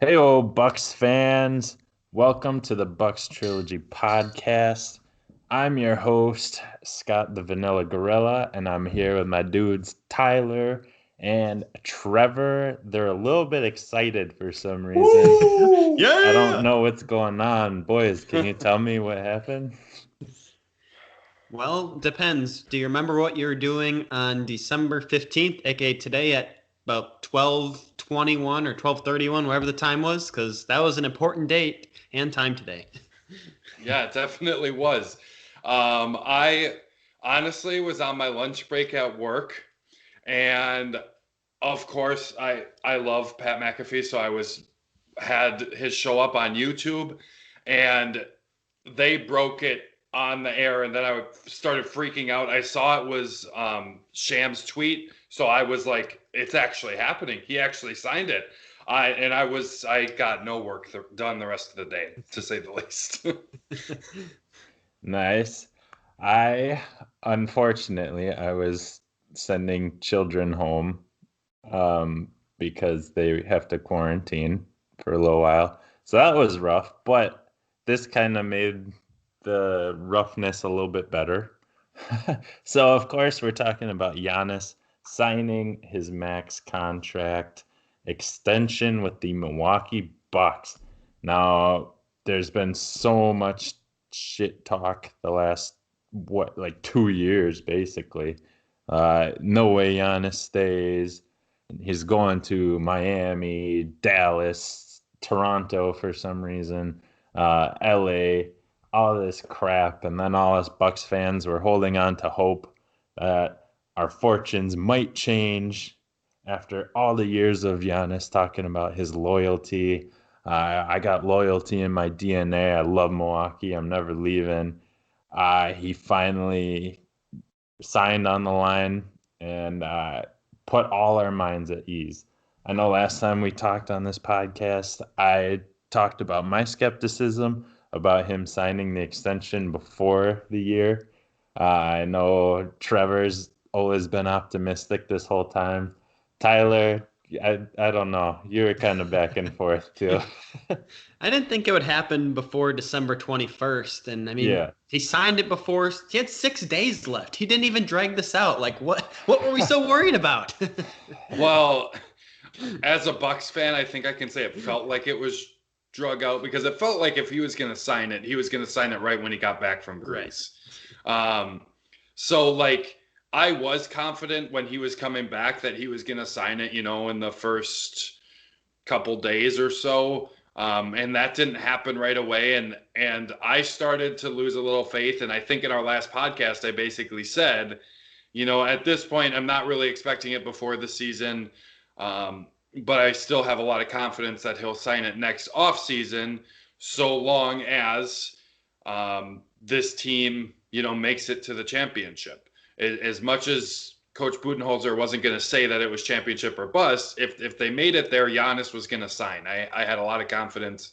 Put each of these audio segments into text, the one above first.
Hey, old Bucks fans. Welcome to the Bucks Trilogy podcast. I'm your host, Scott the Vanilla Gorilla, and I'm here with my dudes, Tyler and Trevor. They're a little bit excited for some reason. Woo! I don't Yeah. know what's going on. Boys, can you tell me what happened? Well, depends. Do you remember what you were doing on December 15th, aka today at about 12:21 or 12:31, whatever the time was? Because that was an important date and time today. Yeah, it definitely was. I honestly was on my lunch break at work, and of course, I love Pat McAfee, so I was had his show up on YouTube, and they broke it on the air, and then I started freaking out. I saw it was Sham's tweet, so I was like, "It's actually happening. He actually signed it." I got no work done the rest of the day, to say the least. Nice. I, unfortunately, I was sending children home because they have to quarantine for a little while. So that was rough, but this kind of made the roughness a little bit better. So, of course, we're talking about Giannis signing his max contract extension with the Milwaukee Bucks. Now, there's been so much shit talk the last, like 2 years, basically. No way Giannis stays. He's going to Miami, Dallas, Toronto for some reason, LA, all this crap. And then all us Bucks fans were holding on to hope that our fortunes might change after all the years of Giannis talking about his loyalty. I got loyalty in my DNA. I love Milwaukee. I'm never leaving. He finally signed on the line and put all our minds at ease. I know last time we talked on this podcast, I talked about my skepticism about him signing the extension before the year. I know Trevor's always been optimistic this whole time. Tyler, I don't know. You were kind of back and forth too. I didn't think it would happen before December 21st. And I mean, Yeah. he signed it before. He had 6 days left. He didn't even drag this out. Like, what were we so worried about? Well, as a Bucks fan, I think I can say it felt like it was drug out because it felt like if he was going to sign it, he was going to sign it right when he got back from Right. Greece. Um, so like I was confident when he was coming back that he was going to sign it, in the first couple days or so. And that didn't happen right away. And I started to lose a little faith. And I think in our last podcast, I basically said, at this point, I'm not really expecting it before the season. But I still have a lot of confidence that he'll sign it next offseason, so long as this team, makes it to the championship. As much as Coach Budenholzer wasn't going to say that it was championship or bust, if they made it there, Giannis was going to sign. I had a lot of confidence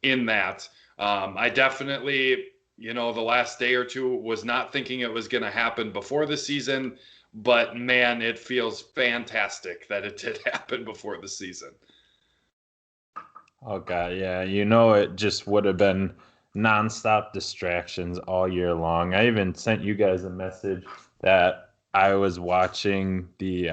in that. I definitely, the last day or two was not thinking it was going to happen before the season, but man, it feels fantastic that it did happen before the season. Oh God, yeah. It just would have been nonstop distractions all year long. I even sent you guys a message that I was watching the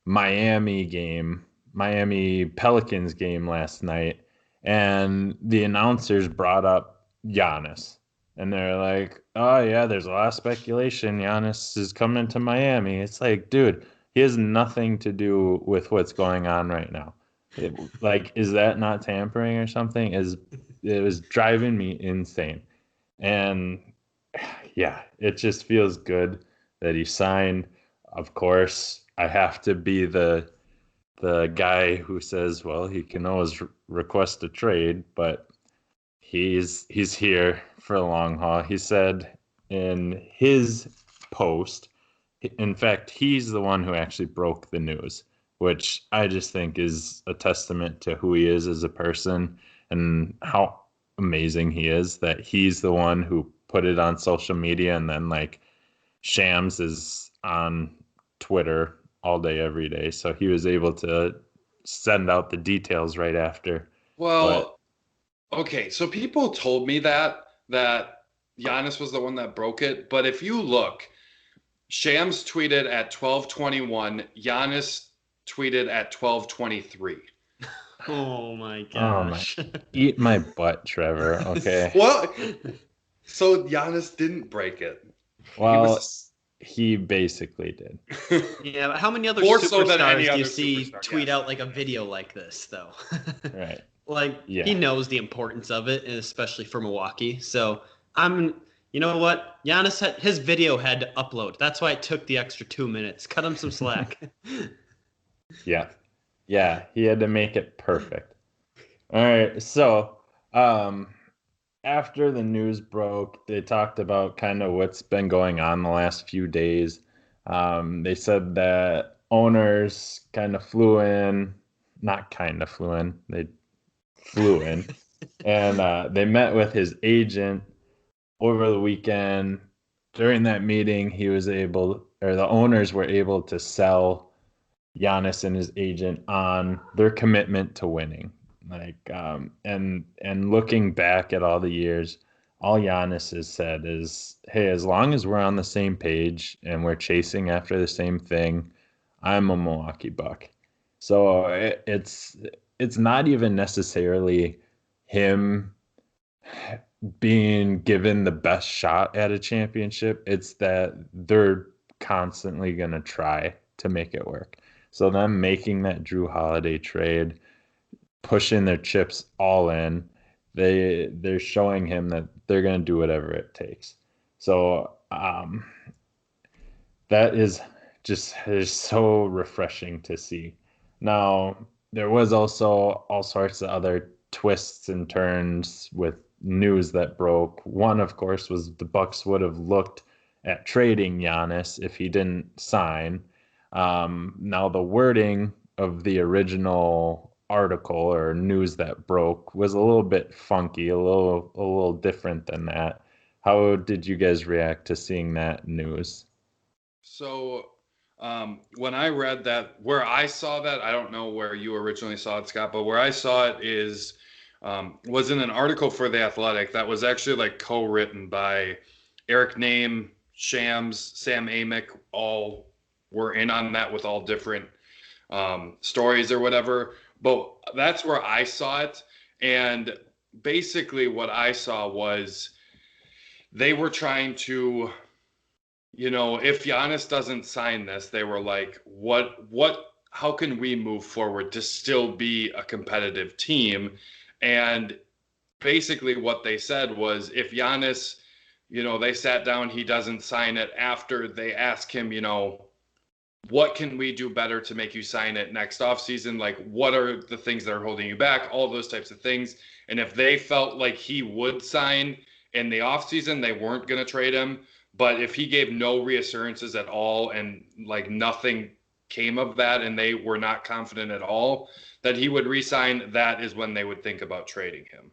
Miami game, Miami Pelicans game last night, and the announcers brought up Giannis. And they're like, "Oh yeah, there's a lot of speculation. Giannis is coming to Miami." It's like, dude, he has nothing to do with what's going on right now. Like, is that not tampering or something? It was driving me insane. And yeah, it just feels good that he signed. Of course, I have to be the guy who says, well, he can always request a trade, but he's here for a long haul. He said in his post, in fact, he's the one who actually broke the news, which I just think is a testament to who he is as a person and how amazing he is that he's the one who put it on social media, and then like Shams is on Twitter all day every day, so he was able to send out the details right after. Well, okay, so people told me that Giannis was the one that broke it, but if you look, Shams tweeted at 12:21, Giannis tweeted at 12:23. Oh my Oh my, gosh. eat my butt, Trevor. Okay. Well, so Giannis didn't break it. Well, he basically did. Yeah, but how many other More so than superstars any do you other see superstar, tweet yes. out like a video like this, though? Right. Like, Yeah. he knows the importance of it, and especially for Milwaukee. So you know what? Giannis his video had to upload. That's why it took the extra 2 minutes. Cut him some slack. Yeah. Yeah. He had to make it perfect. All right. So, after the news broke, they talked about kind of what's been going on the last few days. They said that owners kind of flew in, not kind of flew in, they flew in, and they met with his agent over the weekend. During that meeting, the owners were able to sell Giannis and his agent on their commitment to winning. And looking back at all the years, all Giannis has said is, "Hey, as long as we're on the same page and we're chasing after the same thing, I'm a Milwaukee Buck." So it's not even necessarily him being given the best shot at a championship. It's that they're constantly going to try to make it work. So them making that Drew Holiday trade, pushing their chips all in, they're showing him that they're going to do whatever it takes. So that is so refreshing to see. Now, there was also all sorts of other twists and turns with news that broke. One, of course, was the Bucks would have looked at trading Giannis if he didn't sign. Now, the wording of the original article or news that broke was a little bit funky, a little different than that. How did you guys react to seeing that news? So when I read that, where I saw that, I don't know where you originally saw it, Scott, but where I saw it was in an article for The Athletic that was actually like co-written by Eric Name, Shams, Sam Amick, all were in on that with all different stories or whatever. But that's where I saw it. And basically what I saw was they were trying to, if Giannis doesn't sign this, they were like, how can we move forward to still be a competitive team? And basically what they said was if Giannis, they sat down, he doesn't sign it after they ask him, what can we do better to make you sign it next offseason? Like, what are the things that are holding you back? All those types of things. And if they felt like he would sign in the offseason, they weren't going to trade him. But if he gave no reassurances at all and like nothing came of that and they were not confident at all that he would re-sign, that is when they would think about trading him.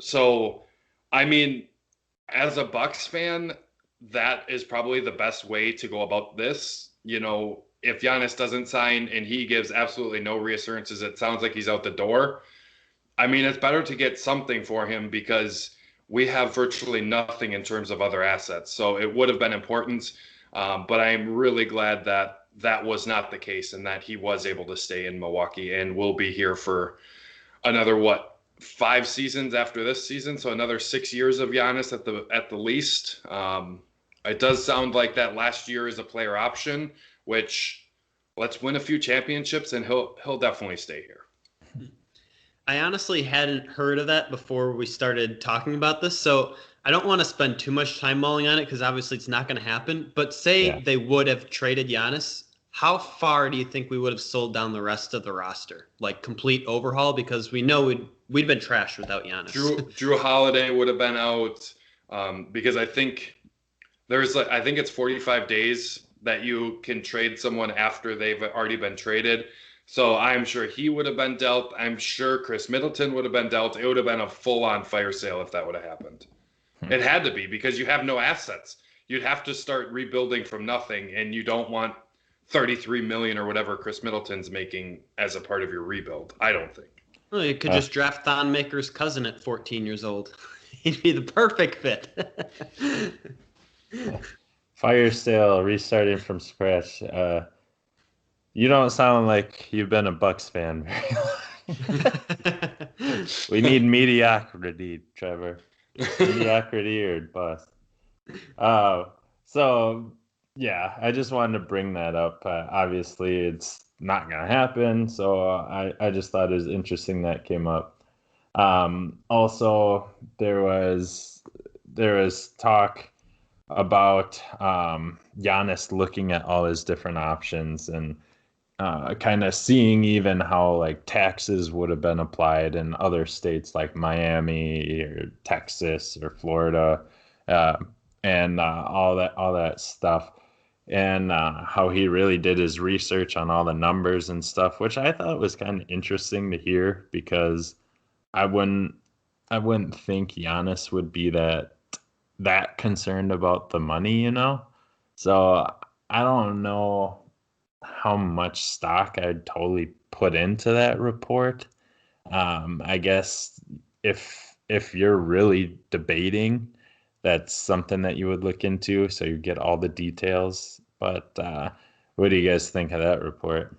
So, I mean, as a Bucks fan, that is probably the best way to go about this. If Giannis doesn't sign and he gives absolutely no reassurances, it sounds like he's out the door. I mean, it's better to get something for him because we have virtually nothing in terms of other assets. So it would have been important. But I am really glad that that was not the case and that he was able to stay in Milwaukee and will be here for another, 5 seasons after this season. So another 6 years of Giannis at the least. It does sound like that last year is a player option, which let's win a few championships and he'll definitely stay here. I honestly hadn't heard of that before we started talking about this, so I don't want to spend too much time mulling on it because obviously it's not going to happen. But say they would have traded Giannis, how far do you think we would have sold down the rest of the roster? Like complete overhaul? Because we know we'd been trashed without Giannis. Drew Holiday would have been out because I think I think it's 45 days that you can trade someone after they've already been traded. So I'm sure he would have been dealt. I'm sure Chris Middleton would have been dealt. It would have been a full-on fire sale if that would have happened. It had to be because you have no assets. You'd have to start rebuilding from nothing, and you don't want $33 million or whatever Chris Middleton's making as a part of your rebuild. I don't think. Well, you could just draft Thon Maker's cousin at 14 years old. He'd be the perfect fit. Fire sale, restarting from scratch. You don't sound like you've been a Bucks fan very long. We need mediocrity, Trevor. Mediocrity or bust. So yeah, I just wanted to bring that up. Obviously, it's not gonna happen. So I just thought it was interesting that came up. Also, there was talk about Giannis looking at all his different options and kind of seeing even how like taxes would have been applied in other states like Miami or Texas or Florida, uh, and all that stuff, and how he really did his research on all the numbers and stuff, which I thought was kind of interesting to hear because I wouldn't think Giannis would be that concerned about the money, you know? So I don't know how much stock I'd totally put into that report. I guess if you're really debating, that's something that you would look into so you get all the details. But what do you guys think of that report?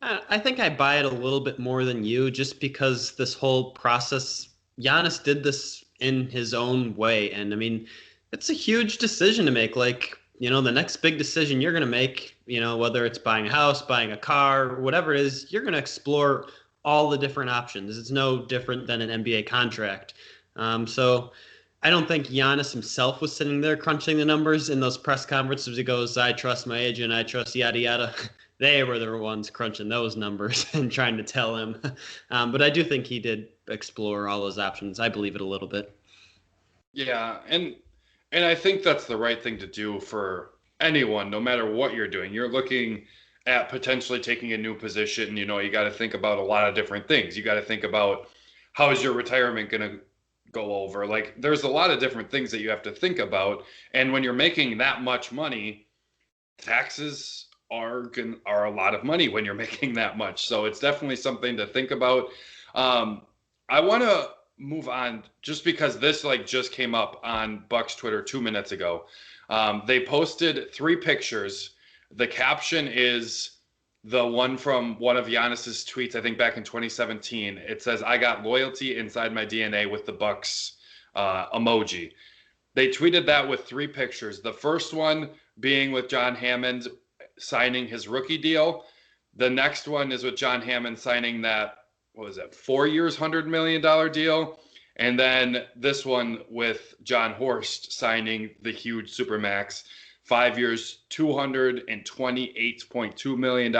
I think I buy it a little bit more than you just because this whole process, Giannis did this in his own way. And I mean, it's a huge decision to make. Like, the next big decision you're going to make, whether it's buying a house, buying a car, whatever it is, you're going to explore all the different options. It's no different than an NBA contract. So I don't think Giannis himself was sitting there crunching the numbers in those press conferences. He goes, I trust my agent, I trust yada yada. They were the ones crunching those numbers and trying to tell him. But I do think he did explore all those options. I believe it a little bit. Yeah, and I think that's the right thing to do for anyone, no matter what you're doing. You're looking at potentially taking a new position. You got to think about a lot of different things. You got to think about how is your retirement going to go over. Like, there's a lot of different things that you have to think about. And when you're making that much money, taxes are a lot of money when you're making that much. So it's definitely something to think about. I want to move on just because this just came up on Bucks Twitter 2 minutes ago. They posted 3 pictures. The caption is the one from one of Giannis's tweets, I think back in 2017. It says, "I got loyalty inside my DNA" with the Bucks emoji. They tweeted that with 3 pictures. The first one being with John Hammond signing his rookie deal. The next one is with John Hammond signing that, 4 years, $100 million deal. And then this one with John Horst signing the huge SuperMax, 5 years, $228.2 million.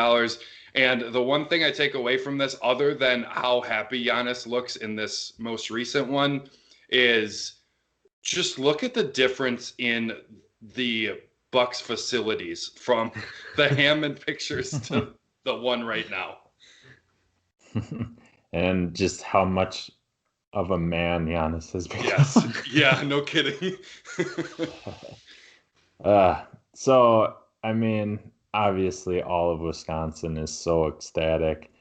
And the one thing I take away from this, other than how happy Giannis looks in this most recent one, is just look at the difference in the Bucks facilities from the Hammond pictures to the one right now. And just how much of a man Giannis has become. Yes. Yeah, no kidding. So, I mean, obviously all of Wisconsin is so ecstatic.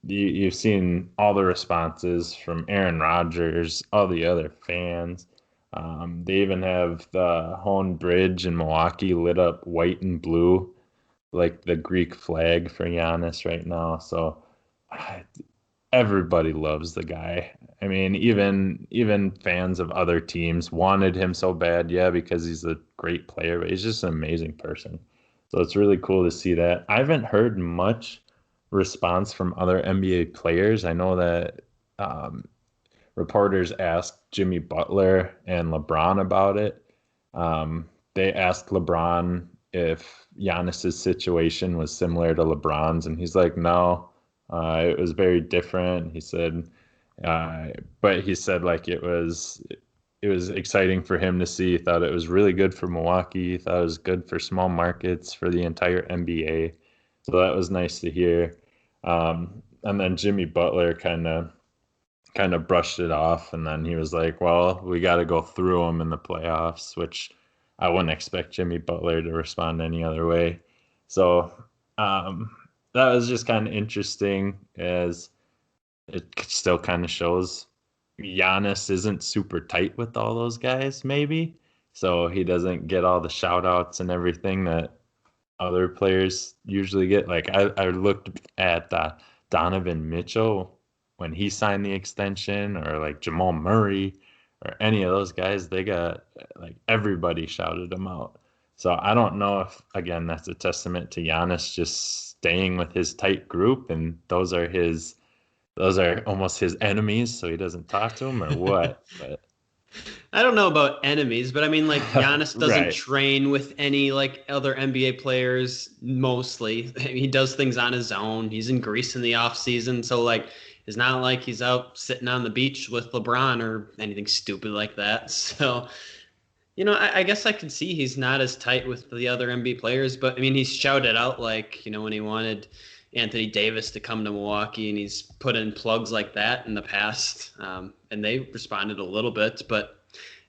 You've seen all the responses from Aaron Rodgers, all the other fans. They even have the Hone Bridge in Milwaukee lit up white and blue, like the Greek flag for Giannis right now. So everybody loves the guy. I mean, even fans of other teams wanted him so bad, yeah, because he's a great player, but he's just an amazing person. So it's really cool to see that. I haven't heard much response from other NBA players. I know that reporters asked Jimmy Butler and LeBron about it. They asked LeBron if Giannis's situation was similar to LeBron's, and he's like, no, it was very different. He said, but he said like it was exciting for him to see. He thought it was really good for Milwaukee. He thought it was good for small markets, for the entire NBA. So that was nice to hear. And then Jimmy Butler kind of brushed it off, and then he was like, well, we got to go through them in the playoffs, which I wouldn't expect Jimmy Butler to respond any other way. So that was just kind of interesting, as it still kind of shows Giannis isn't super tight with all those guys, maybe. So he doesn't get all the shout outs and everything that other players usually get. Like I looked at Donovan Mitchell when he signed the extension, or like Jamal Murray, or any of those guys. They got, like, everybody shouted them out. So I don't know if, again, that's a testament to Giannis just staying with his tight group, and those are almost his enemies, so he doesn't talk to them, or what. But I don't know about enemies, but I mean, like, Giannis doesn't right, train with any like other NBA players mostly. He does things on his own. He's in Greece in the off season, so like, it's not like he's out sitting on the beach with LeBron or anything stupid like that. So, I guess I can see he's not as tight with the other NBA players, but I mean, he's shouted out like, when he wanted Anthony Davis to come to Milwaukee, and he's put in plugs like that in the past, and they responded a little bit, but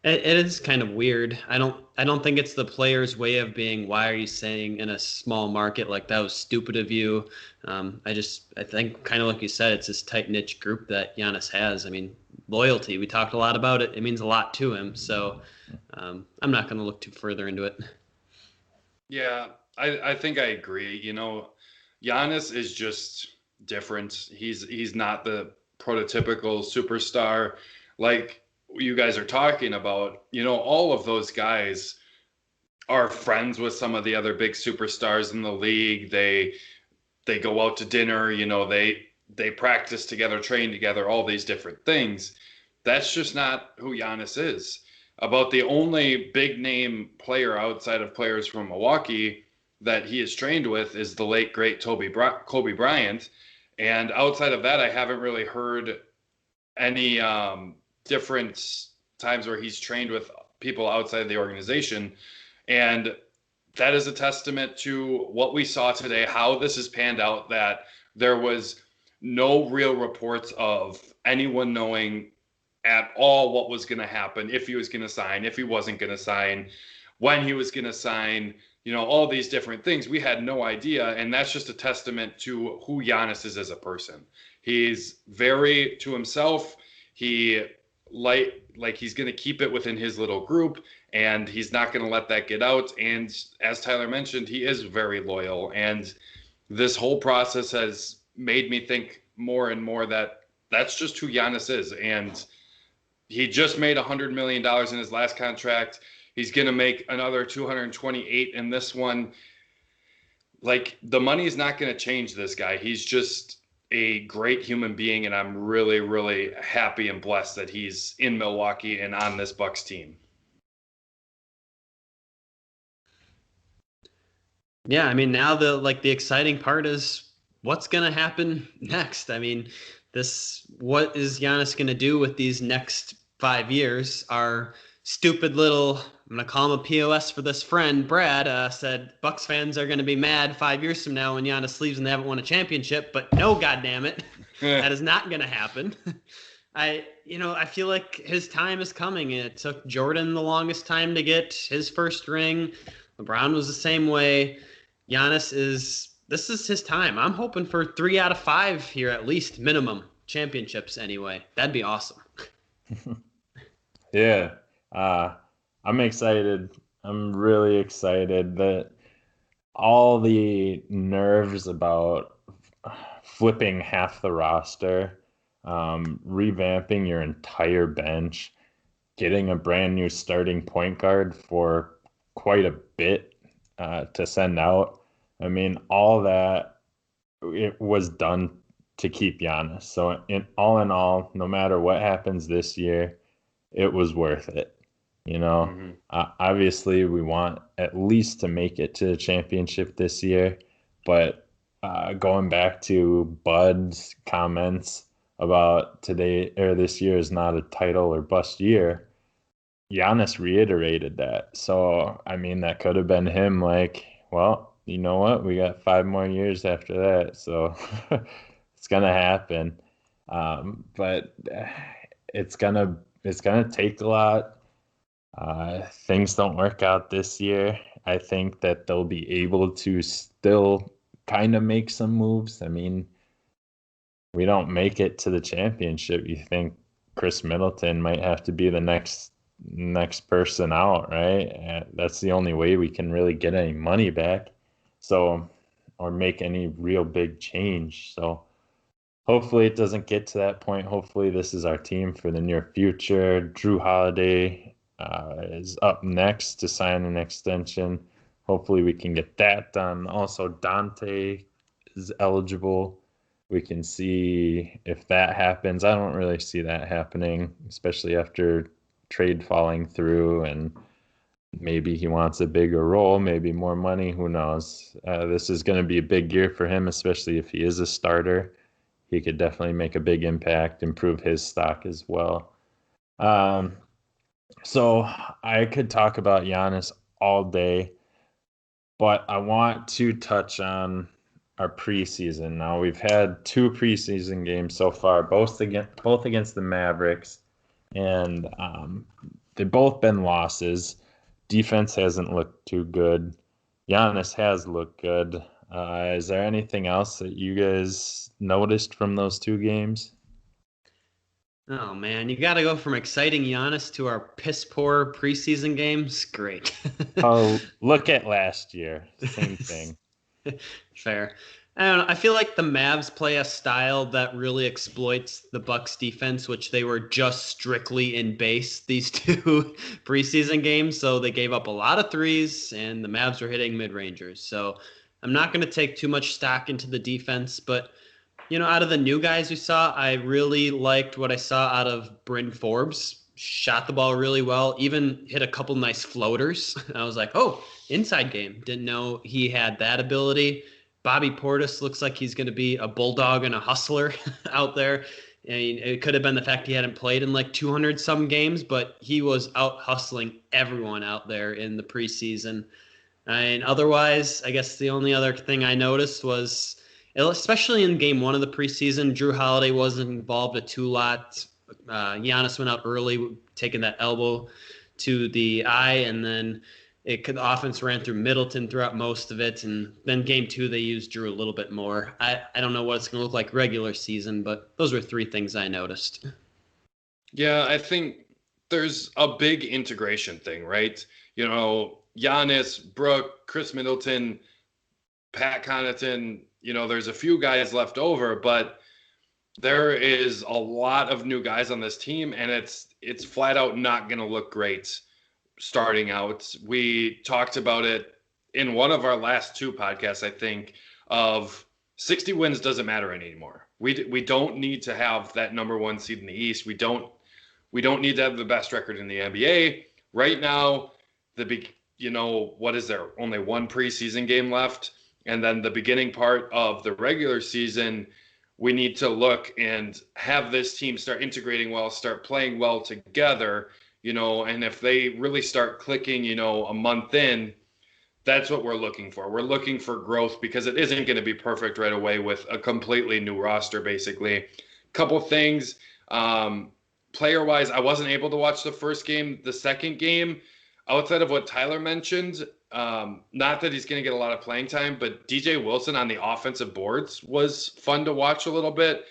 it is kind of weird. I don't think it's the player's way of being. Why are you saying in a small market like that was stupid of you? I think kind of like you said, it's this tight knit group that Giannis has. I mean, loyalty. We talked a lot about it. It means a lot to him. So I'm not going to look too further into it. Yeah, I think I agree. Giannis is just different. He's not the prototypical superstar like you guys are talking about. All of those guys are friends with some of the other big superstars in the league. They go out to dinner, they practice together, train together, all these different things. That's just not who Giannis is. About the only big name player outside of players from Milwaukee that he is trained with is the late great Kobe Bryant. And outside of that, I haven't really heard any different times where he's trained with people outside the organization. And that is a testament to what we saw today, how this has panned out, that there was no real reports of anyone knowing at all what was going to happen, if he was going to sign, if he wasn't going to sign, when he was going to sign, all these different things. We had no idea. And that's just a testament to who Giannis is as a person. He's very to himself. He he's going to keep it within his little group, and he's not going to let that get out. And as Tyler mentioned, he is very loyal. And this whole process has made me think more and more that that's just who Giannis is. And he just made $100 million in his last contract. He's going to make another 228 in this one. Like, the money is not going to change this guy. He's just a great human being, and I'm really, really happy and blessed that he's in Milwaukee and on this Bucks team. Yeah, I mean, now the exciting part is what's going to happen next. I mean, what is Giannis going to do with these next 5 years? Our stupid little, I'm going to call him a POS for this friend, Brad, said Bucks fans are going to be mad 5 years from now when Giannis leaves and they haven't won a championship. But no, goddammit, that is not going to happen. I feel like his time is coming. It took Jordan the longest time to get his first ring. LeBron was the same way. This is his time. I'm hoping for 3 out of 5 here, at least minimum championships anyway. That'd be awesome. yeah. I'm excited. I'm really excited that all the nerves about flipping half the roster, revamping your entire bench, getting a brand new starting point guard for quite a bit to send out. I mean, all that, it was done to keep Giannis. So in all, no matter what happens this year, it was worth it. Mm-hmm. Obviously, we want at least to make it to the championship this year. But going back to Bud's comments about today or this year is not a title or bust year, Giannis reiterated that. So, I mean, that could have been him like, well, you know what? We got 5 more years after that. So it's going to happen. But it's gonna take a lot. things don't work out this year, I think that they'll be able to still kind of make some moves. I mean, we don't make it to the championship. You think Chris Middleton might have to be the next person out, right? That's the only way we can really get any money back. So, or make any real big change. So, hopefully it doesn't get to that point. Hopefully this is our team for the near future. Drew Holiday is up next to sign an extension. Hopefully we can get that done. Also, Dante is eligible. We can see if that happens. I don't really see that happening, especially after trade falling through, and maybe he wants a bigger role, maybe more money. Who knows? This is going to be a big year for him, especially if he is a starter. He could definitely make a big impact, improve his stock as well. Um, so I could talk about Giannis all day, but I want to touch on our preseason. Now we've had two preseason games so far, both against the Mavericks, and they've both been losses. Defense hasn't looked too good. Giannis has looked good. Is there anything else that you guys noticed from those two games? Oh man, you got to go from exciting Giannis to our piss poor preseason games. Great. Oh, look at last year. Same thing. Fair. I don't know. I feel like the Mavs play a style that really exploits the Bucks defense, which they were just strictly in base these two preseason games. So they gave up a lot of threes, and the Mavs were hitting mid-rangers. So I'm not going to take too much stock into the defense, but out of the new guys we saw, I really liked what I saw out of Bryn Forbes. Shot the ball really well, even hit a couple nice floaters. I was like, oh, inside game. Didn't know he had that ability. Bobby Portis looks like he's going to be a bulldog and a hustler out there. I mean, it could have been the fact he hadn't played in like 200 some games, but he was out hustling everyone out there in the preseason. And otherwise, I guess the only other thing I noticed was, especially in game one of the preseason, Drew Holiday wasn't involved a two-lot. Giannis went out early, taking that elbow to the eye, and then the offense ran through Middleton throughout most of it. And then game two, they used Drew a little bit more. I don't know what it's going to look like regular season, but those were three things I noticed. Yeah, I think there's a big integration thing, right? Giannis, Brooke, Chris Middleton, Pat Connaughton, there's a few guys left over, but there is a lot of new guys on this team, and it's flat out not going to look great starting out. We talked about it in one of our last two podcasts, I think, of 60 wins doesn't matter anymore. We don't need to have that number one seed in the East. We don't need to have the best record in the NBA right now. What is there? Only one preseason game left. And then the beginning part of the regular season, we need to look and have this team start integrating well, start playing well together, and if they really start clicking, a month in, that's what we're looking for. We're looking for growth because it isn't going to be perfect right away with a completely new roster, basically. Couple things, player-wise, I wasn't able to watch the first game. The second game, outside of what Tyler mentioned, not that he's going to get a lot of playing time, but DJ Wilson on the offensive boards was fun to watch a little bit.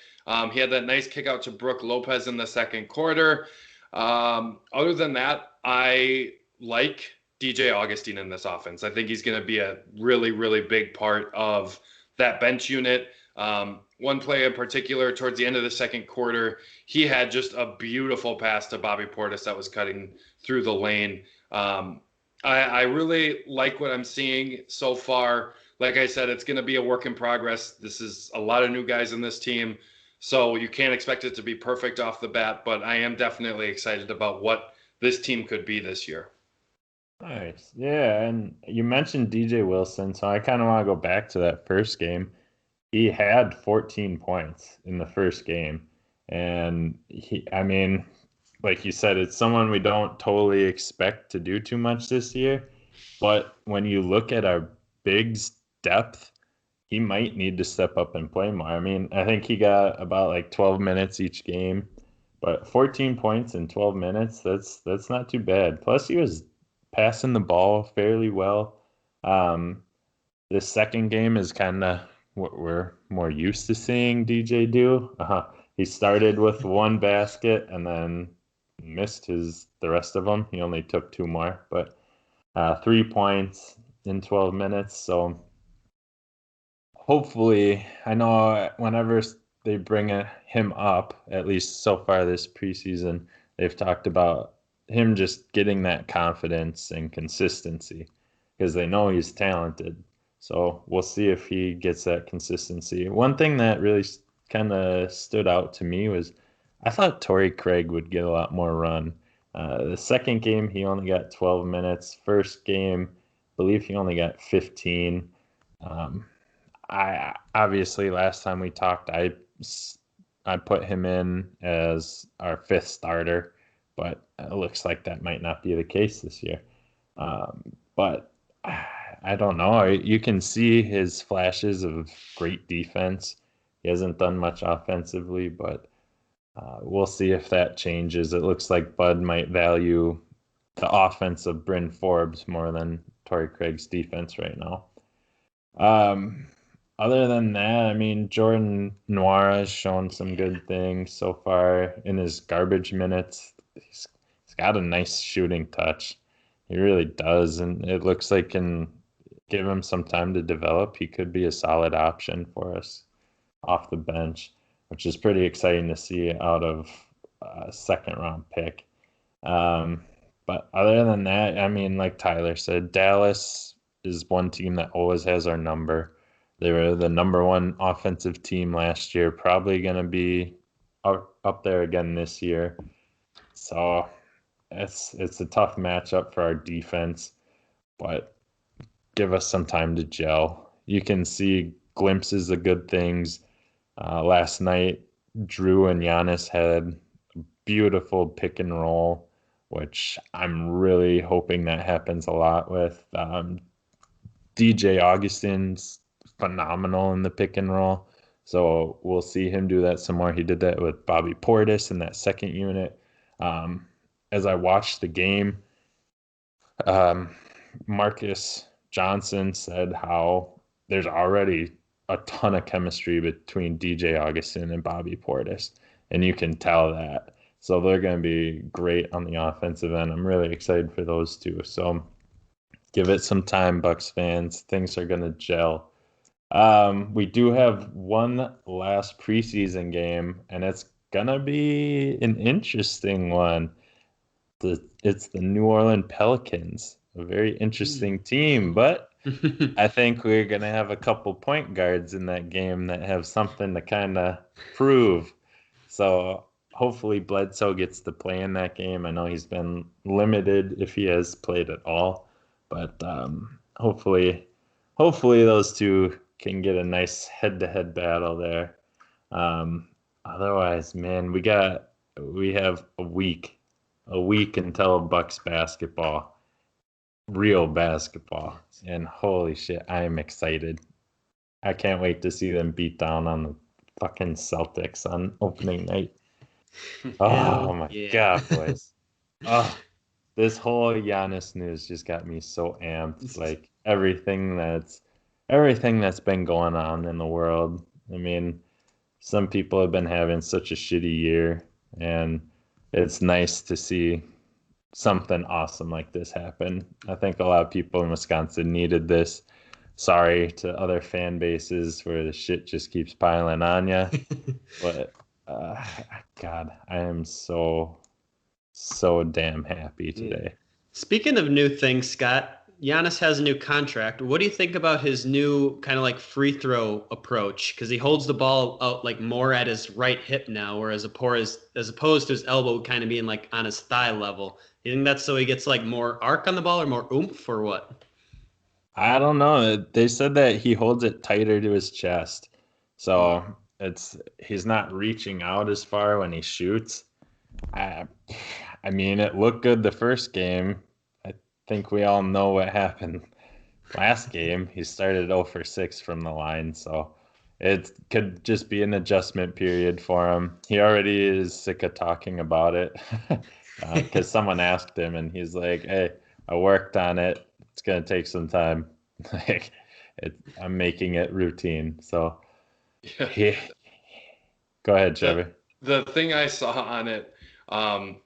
He had that nice kick out to Brooke Lopez in the second quarter. Other than that, I like DJ Augustine in this offense. I think he's going to be a really, really big part of that bench unit. One play in particular, towards the end of the second quarter, he had just a beautiful pass to Bobby Portis that was cutting through the lane. I really like what I'm seeing so far. Like I said, it's going to be a work in progress. This is a lot of new guys in this team, so you can't expect it to be perfect off the bat, but I am definitely excited about what this team could be this year. Nice. Yeah, and you mentioned DJ Wilson, so I kind of want to go back to that first game. He had 14 points in the first game, and I mean, like you said, it's someone we don't totally expect to do too much this year. But when you look at our bigs depth, he might need to step up and play more. I mean, I think he got about like 12 minutes each game, But 14 points in 12 minutes, that's not too bad. Plus, he was passing the ball fairly well. Um, this second game is kind of what we're more used to seeing DJ do. He started with one basket and then missed the rest of them. He only took two more, but 3 points in 12 minutes. So hopefully, I know whenever they bring him up, at least so far this preseason, they've talked about him just getting that confidence and consistency because they know he's talented. So we'll see if he gets that consistency. One thing that really kind of stood out to me was I thought Torrey Craig would get a lot more run. The second game, he only got 12 minutes. First game, I believe he only got 15. Um, I obviously last time we talked, I put him in as our fifth starter, but it looks like that might not be the case this year. But I don't know. You can see his flashes of great defense. He hasn't done much offensively, but we'll see if that changes. It looks like Bud might value the offense of Bryn Forbes more than Torrey Craig's defense right now. Um, Other than that, I mean, Jordan Nwora has shown some good things so far in his garbage minutes. He's got a nice shooting touch. He really does, and it looks like can give him some time to develop. He could be a solid option for us off the bench, which is pretty exciting to see out of a second round pick. Um, but other than that, I mean, like Tyler said, Dallas is one team that always has our number. They were the number one offensive team last year, probably going to be up there again this year. So it's a tough matchup for our defense, but give us some time to gel. You can see glimpses of good things. Last night, Drew and Giannis had a beautiful pick and roll, which I'm really hoping that happens a lot with. DJ Augustin's phenomenal in the pick and roll. So we'll see him do that some more. He did that with Bobby Portis in that second unit. Um, as I watched the game, um, Marcus Johnson said how there's already a ton of chemistry between DJ Augustin and Bobby Portis, and you can tell that. So they're going to be great on the offensive end. I'm really excited for those two. So give it some time, Bucks fans. Things are going to gel. We do have one last preseason game, and it's gonna be an interesting one. It's the New Orleans Pelicans, a very interesting team, but I think we're gonna have a couple point guards in that game that have something to kind of prove. So hopefully Bledsoe gets to play in that game. I know he's been limited if he has played at all, but hopefully those two can get a nice head-to-head battle there. Otherwise, man, we have a week until Bucks basketball, real basketball, and holy shit, I am excited. I can't wait to see them beat down on the fucking Celtics on opening night. Oh my God, boys. Oh, this whole Giannis news just got me so amped. Like everything that's been going on in the world. I mean, some people have been having such a shitty year, and it's nice to see something awesome like this happen. I think a lot of people in Wisconsin needed this. Sorry to other fan bases where the shit just keeps piling on you, but God, I am so damn happy today. Speaking of new things, Scott, Giannis has a new contract. What do you think about his new kind of like free throw approach? Because he holds the ball out like more at his right hip now, whereas as opposed to his elbow kind of being like on his thigh level. You think that's so he gets like more arc on the ball or more oomph or what? I don't know. They said that he holds it tighter to his chest. So he's not reaching out as far when he shoots. I, I mean, it looked good the first game. I think we all know what happened last game. He started 0 for 6 from the line. So it could just be an adjustment period for him. He already is sick of talking about it because someone asked him and he's like, "Hey, I worked on it. It's gonna take some time. Like, I'm making it routine." So, Yeah. he, go ahead, The Trevor. the thing I saw on it, and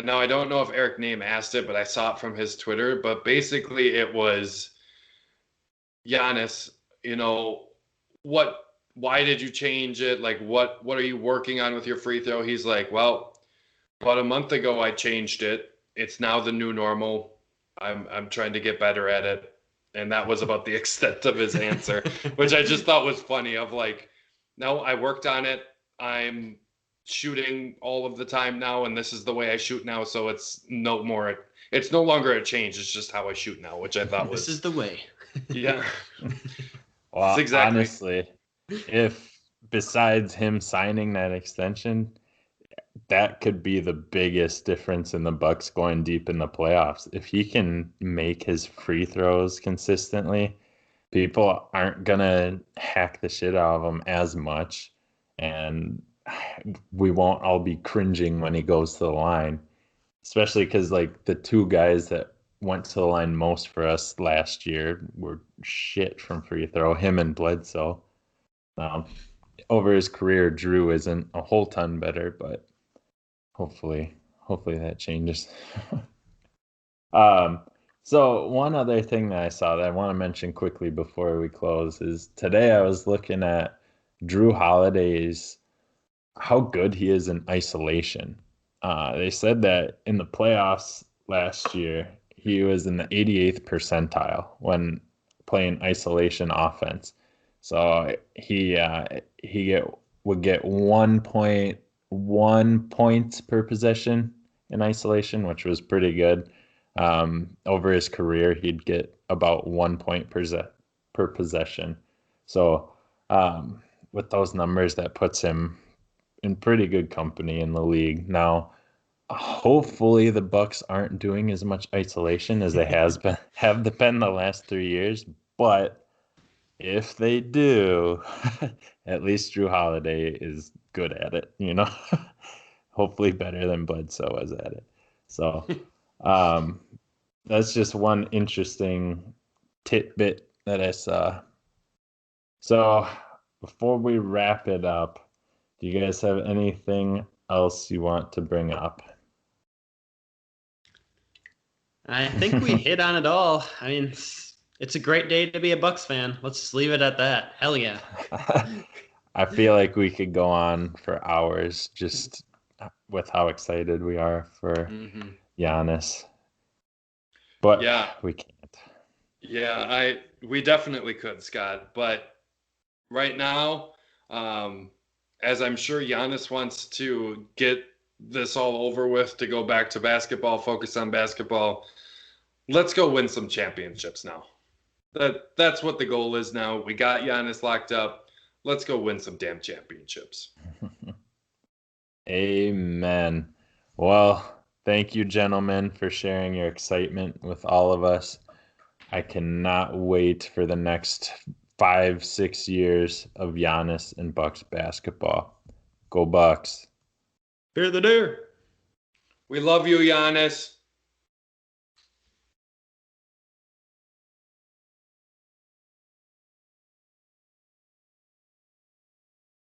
now I don't know if Eric Name asked it, but I saw it from his Twitter. But basically, it was Giannis. You know what? Why did you change it? Like, what are you working on with your free throw? He's like, well, about a month ago I changed it. It's now the new normal. I'm trying to get better at it. And that was about the extent of his answer, which I just thought was funny. Of like, no, I worked on it. I'm shooting all of the time now, and this is the way I shoot now. So it's no more. It's no longer a change. It's just how I shoot now, which I thought This is was, the way. yeah, it's Well, exactly. honestly, if besides him signing that extension, that could be the biggest difference in the Bucks going deep in the playoffs. If he can make his free throws consistently, people aren't gonna hack the shit out of him as much, and we won't all be cringing when he goes to the line. Especially because like the two guys that went to the line most for us last year were shit from free throw, him and Bledsoe. Um, over his career, Drew isn't a whole ton better, but hopefully that changes. um, so one other thing that I saw that I want to mention quickly before we close is today I was looking at Drew Holiday's how good he is in isolation. They said that in the playoffs last year, he was in the 88th percentile when playing isolation offense. So would get 1.1 points per possession in isolation, which was pretty good. Over his career, he'd get about 1 point per possession. So with those numbers, that puts him in pretty good company in the league. Now, hopefully the Bucks aren't doing as much isolation as they have been the last 3 years, but if they do, at least Drew Holiday is good at it, you know. Hopefully better than Bledsoe was at it. So, um, that's just one interesting tidbit that I saw. So, before we wrap it up, do you guys have anything else you want to bring up? I think we hit on it all. I mean, it's a great day to be a Bucks fan. Let's just leave it at that. Hell yeah. I feel like we could go on for hours just with how excited we are for Mhm. Giannis, but Yeah, we can't. yeah, we definitely could, Scott. But right now, um, as I'm sure Giannis wants to get this all over with to go back to basketball, focus on basketball. Let's go win some championships now. That's what the goal is now. We got Giannis locked up. Let's go win some damn championships. Amen. Well, thank you, gentlemen, for sharing your excitement with all of us. I cannot wait for the next 5, 6 years of Giannis and Bucks basketball. Go Bucks. Fear the dare. We love you, Giannis.